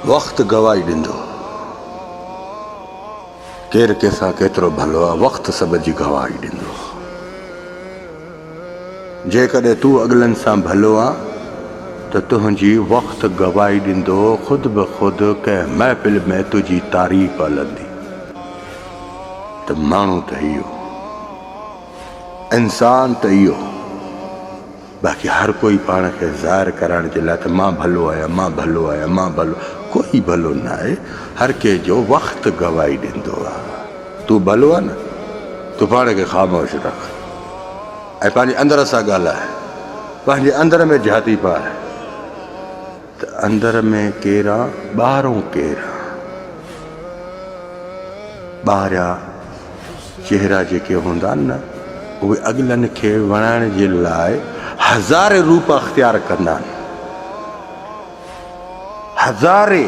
वक्त गवाही ॾींदो केरु कंहिंसां केतिरो भलो आहे। वक्त सब जी गवाही ॾींदो। जेकॾहिं तूं अॻिलनि सां भलो आहे त तुंहिंजी वक्त गवाही ॾींदो। ख़ुदि ब ख़ुदि कंहिं महफ़िल में तुंहिंजी तारीफ़ हलंदी त माण्हू त इहो, इंसान त इहो। बाक़ी हर कोई पाण खे ज़ाहिर करण जे लाइ त मां भलो आहियां, मां भलो आहियां, मां भलो। कोई भलो न आहे। हर कंहिंजो वक़्तु गवाही ॾींदो आहे। तूं भलो आहे न, तूं पाण खे ख़ामोश रख ऐं पंहिंजे अंदर सां ॻाल्हाए, पंहिंजे अंदर में झाती पाए त अंदर में केरु आहे, ॿाहिरों केरु आहे। ॿाहिरियां चेहरा जेके हूंदा आहिनि न, उहे अॻिलनि खे वणाइण जे लाइ हज़ारे रूप अख़्तियार कंदा आहिनि, हज़ारे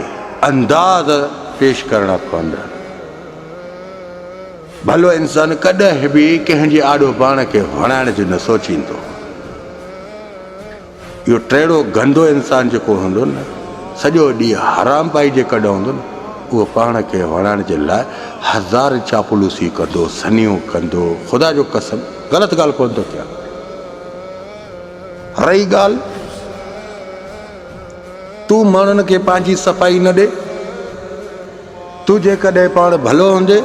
अंदाज़ पेश करणा पवंदा आहिनि। भलो इंसान कॾहिं बि कंहिंजे आॾो पाण खे वणाइण जो न सोचींदो। इहो टेढ़ो गंदो इंसान जेको हूंदो न, सॼो ॾींहुं हराम पाई जे कॾहिं हूंदो न, उहो पाण खे वणाइण जे लाइ हज़ार चापलूसी कंदो, सनियूं कंदो। ख़ुदा जो कसम ग़लति ॻाल्हि कोन थो कयां। रही ॻाल्हि तूं माण्हुनि खे पंहिंजी सफ़ाई न ॾे, तूं जेकॾहिं पाण भलो हूंदे,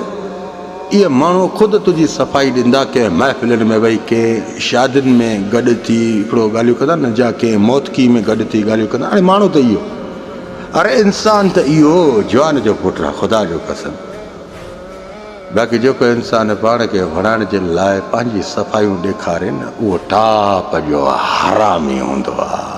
इहे माण्हू ख़ुदि तुंहिंजी सफ़ाई ॾींदा। कंहिं महफ़िलनि में वेही, कंहिं शादियुनि में गॾु थी हिकिड़ो ॻाल्हियूं कंदा न, जा कंहिं मौतकी में गॾु थी ॻाल्हियूं कंदा। हाणे माण्हू त इहो, अरे इंसान त इहो जवान जो पुटु आहे, ख़ुदा जो कसम। बाक़ी जेको इंसान पाण खे वणाइण जे लाइ पंहिंजी सफ़ाइयूं ॾेखारे न, उहो टाप जो हरामी हूंदो आहे।